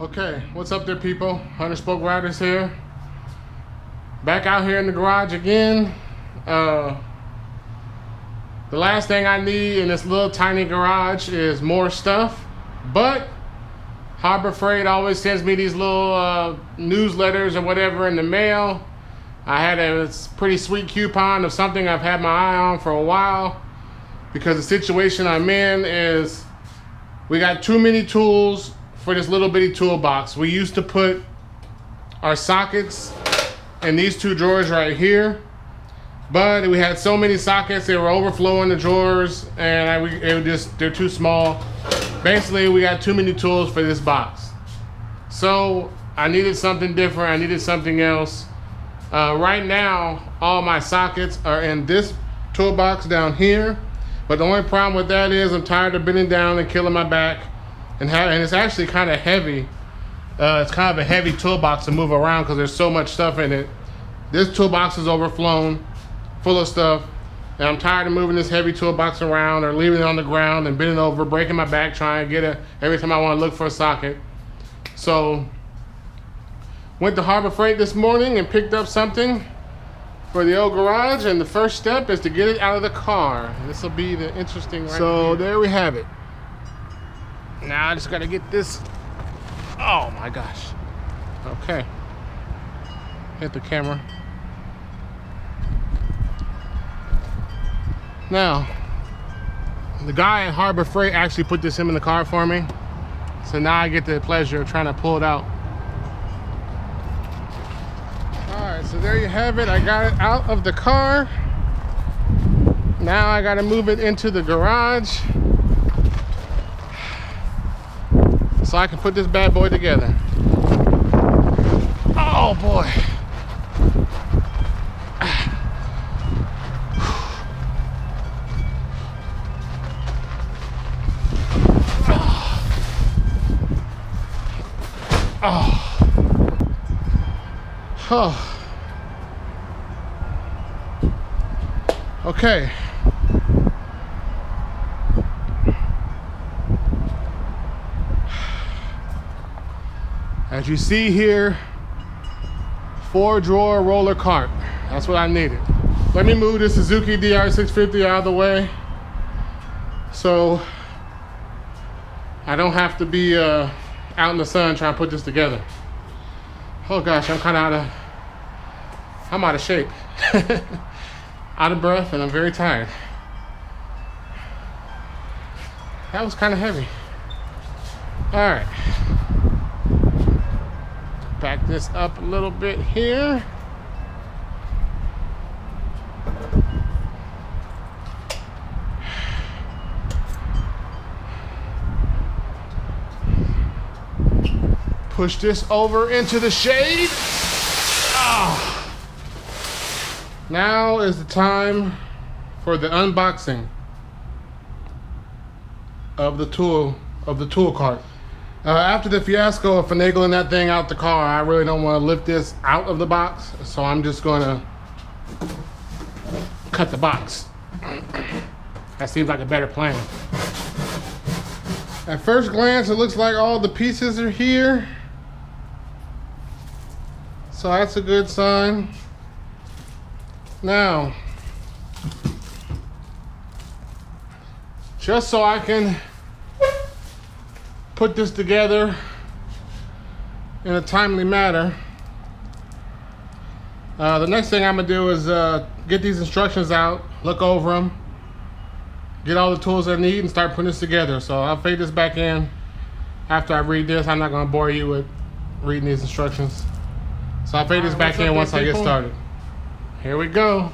Okay, what's up there, people? Hunter Spoke Riders here. Back out here in the garage again. The last thing I need in this little tiny garage is more stuff, but Harbor Freight always sends me these little newsletters or whatever in the mail. I had a pretty sweet coupon of something I've had my eye on for a while, because the situation I'm in is we got too many tools for this little bitty toolbox. We used to put our sockets in these two drawers right here, but we had so many sockets, they were overflowing the drawers, and they're too small. Basically, we got too many tools for this box. So I needed something different, I needed something else. Right now, all my sockets are in this toolbox down here, but the only problem with that is I'm tired of bending down and killing my back, and it's actually kind of heavy. It's kind of a heavy toolbox to move around because there's so much stuff in it. This toolbox is overflown, full of stuff, and I'm tired of moving this heavy toolbox around or leaving it on the ground and bending over, breaking my back trying to get it every time I want to look for a socket. So, went to Harbor Freight this morning and picked up something for the old garage, and the first step is to get it out of the car. This will be the interesting right So here. There we have it. Now I just gotta get this. Oh my gosh. Okay. Hit the camera. Now, the guy at Harbor Freight actually put this in the car for me. So now I get the pleasure of trying to pull it out. Alright, so there you have it. I got it out of the car. Now I gotta move it into the garage so I can put this bad boy together. Oh boy. Oh. Okay. As you see here, 4-drawer roller cart. That's what I needed. Let me move this Suzuki DR650 out of the way so I don't have to be out in the sun trying to put this together. Oh gosh, I'm out of shape. Out of breath, and I'm very tired. That was kind of heavy. All right. Back this up a little bit here. Push this over into the shade. Oh. Now is the time for the unboxing of the tool cart. After the fiasco of finagling that thing out the car, I really don't want to lift this out of the box, so I'm just going to cut the box. That seems like a better plan. At first glance, it looks like all the pieces are here, so that's a good sign. Now, just so I can put this together in a timely manner, the next thing I'm gonna do is get these instructions out, look over them, get all the tools I need, and start putting this together. So I'll fade this back in after I read this. I'm not gonna bore you with reading these instructions. So I'll fade this back in once I get started. Here we go.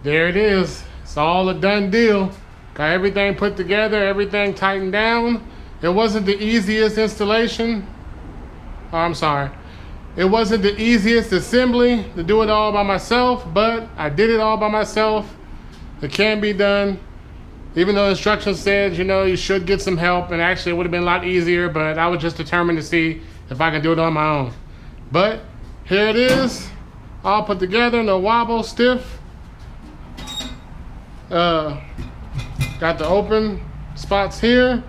There it is. It's all a done deal. Got everything put together, everything tightened down. It wasn't the easiest installation. Oh, I'm sorry. It wasn't the easiest assembly to do it all by myself, but I did it all by myself. It can be done. Even though instructions said, you know, you should get some help, and actually it would have been a lot easier, but I was just determined to see if I can do it on my own. But here it is, all put together, no wobble, stiff. Got the open spots here.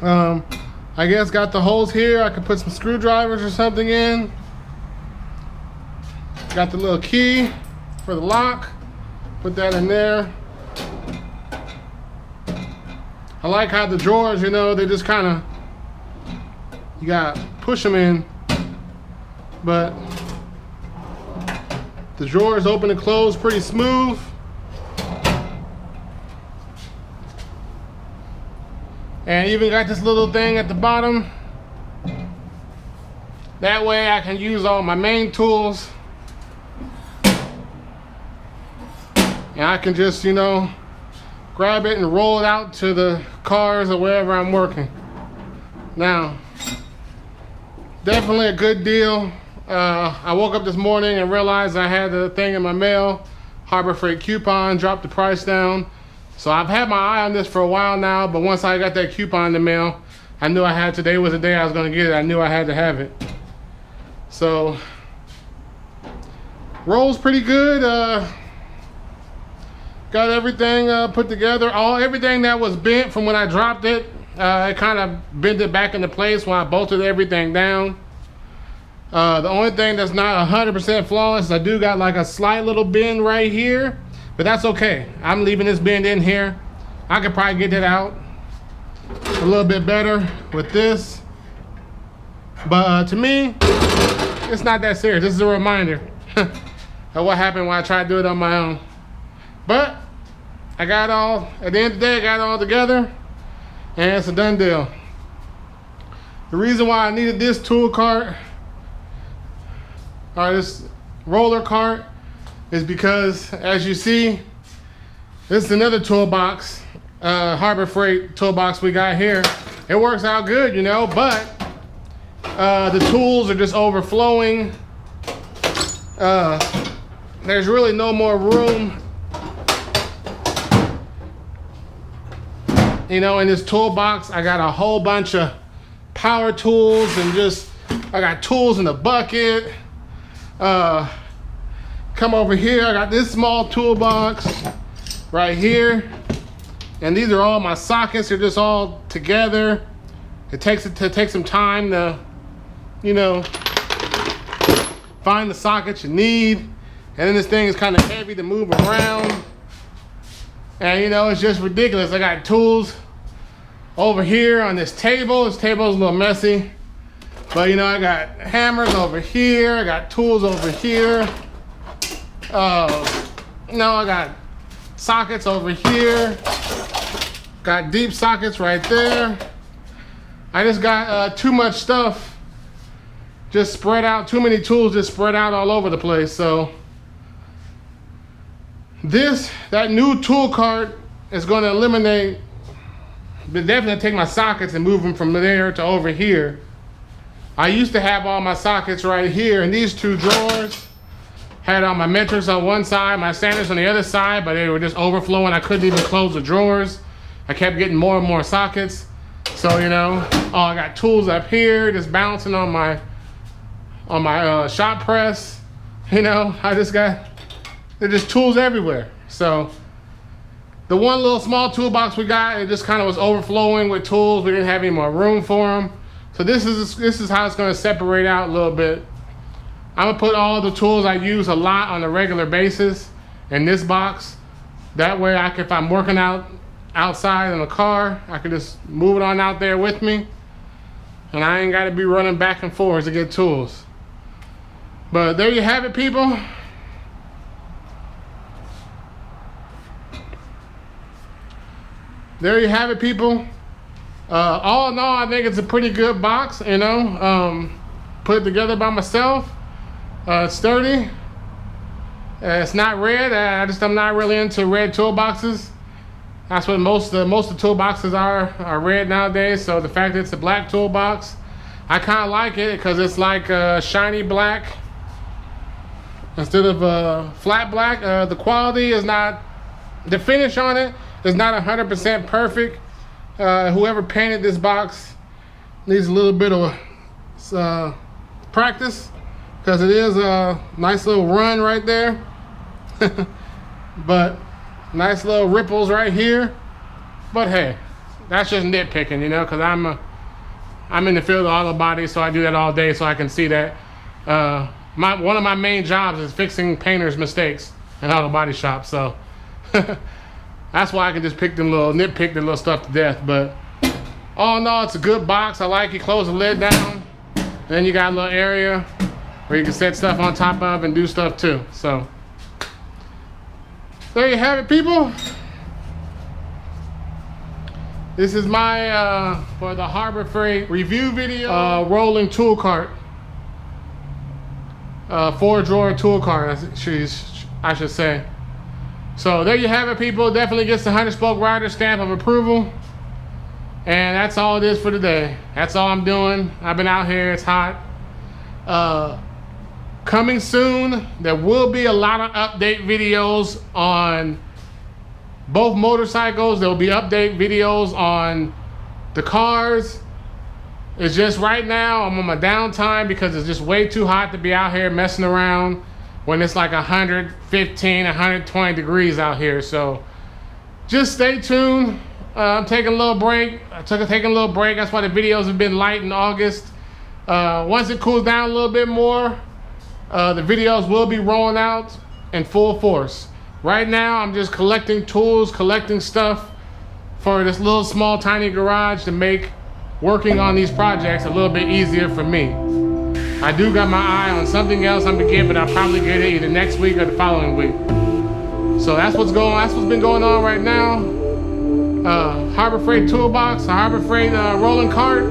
I I guess got the holes here. I could put some screwdrivers or something in. Got the little key for the lock. Put that in there. I like how the drawers, you know, they just kind of, you gotta push them in, but the drawers open and close pretty smooth. And even got this little thing at the bottom. That way I can use all my main tools. And I can just, you know, grab it and roll it out to the cars or wherever I'm working. Now, definitely a good deal. I woke up this morning and realized I had the thing in my mail, Harbor Freight coupon, dropped the price down. So I've had my eye on this for a while now, but once I got that coupon in the mail, I knew today was the day I was gonna get it. I knew I had to have it. So, rolls pretty good. Got everything put together. Everything that was bent from when I dropped it, it kind of bent it back into place when I bolted everything down. The only thing that's not 100% flawless, I do got like a slight little bend right here, but that's okay. I'm leaving this bend in here. I could probably get that out a little bit better with this. But to me, it's not that serious. This is a reminder of what happened when I tried to do it on my own. But I got at the end of the day, I got it all together, and it's a done deal. The reason why I needed this tool cart, or this roller cart, is because, as you see, this is another toolbox, Harbor Freight toolbox we got here. It works out good, you know, but the tools are just overflowing. There's really no more room, you know, in this toolbox. I got a whole bunch of power tools and I got tools in the bucket. Come over here, I got this small toolbox right here. And these are all my sockets. They're just all together. It takes some time to, you know, find the sockets you need. And then this thing is kind of heavy to move around. And you know, it's just ridiculous. I got tools over here on this table. This table is a little messy. But you know, I got hammers over here. I got tools over here. You know, I got sockets over here. Got deep sockets right there. I just got too much stuff just spread out. Too many tools just spread out all over the place. So that new tool cart is going to eliminate, but definitely take my sockets and move them from there to over here. I used to have all my sockets right here in these two drawers. Had all my metrics on one side, my standards on the other side, but they were just overflowing. I couldn't even close the drawers. I kept getting more and more sockets. So, you know, I got tools up here just bouncing on my shop press. You know, they're just tools everywhere. So the one little small toolbox we got, it just kind of was overflowing with tools. We didn't have any more room for them. So this is how it's going to separate out a little bit. I'm going to put all the tools I use a lot on a regular basis in this box. That way, if I'm working outside in the car, I can just move it on out there with me. And I ain't got to be running back and forth to get tools. But there you have it, people. There you have it, people. All in all, I think it's a pretty good box, you know. Put it together by myself. It's sturdy. It's not red. I'm not really into red toolboxes. That's what most of the toolboxes are red nowadays. So the fact that it's a black toolbox, I kind of like it because it's like shiny black instead of flat black. The quality is not, the finish on it is not 100% perfect. Whoever painted this box needs a little bit of practice, because it is a nice little run right there. But nice little ripples right here. But hey, that's just nitpicking, you know, because I'm in the field of auto body, so I do that all day, so I can see that. One of my main jobs is fixing painters' mistakes in auto body shops, so that's why I can just nitpick the little stuff to death. But all in all, it's a good box. I like it. Close the lid down, then you got a little area where you can set stuff on top of and do stuff too. So there you have it, people. This is my for the Harbor Freight review video, rolling tool cart, 4-drawer tool cart, I should say. So there you have it, people. Definitely gets the 100-spoke rider stamp of approval. And that's all it is for today. That's all I'm doing. I've been out here. It's hot. Coming soon, there will be a lot of update videos on both motorcycles. There will be update videos on the cars. It's just right now I'm on my downtime because it's just way too hot to be out here messing around when it's like 115, 120 degrees out here. So just stay tuned. I'm taking a little break. Taking a little break. That's why the videos have been light in August. Once it cools down a little bit more, the videos will be rolling out in full force. Right now, I'm just collecting tools, collecting stuff for this little small tiny garage to make working on these projects a little bit easier for me. I do got my eye on something else I'm gonna get, but I'll probably get it either next week or the following week. So that's what's been going on right now. Harbor Freight toolbox, a Harbor Freight rolling cart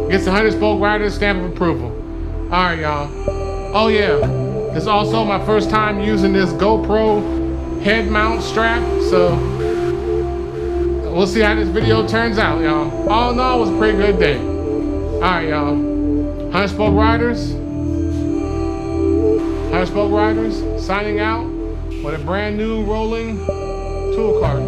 gets the 100-spoke rider stamp of approval. All right, y'all. Oh yeah. It's also my first time using this GoPro head mount strap, so we'll see how this video turns out, y'all. All in all, it was a pretty good day. Alright, y'all. 100-spoke riders, signing out with a brand new rolling tool cart.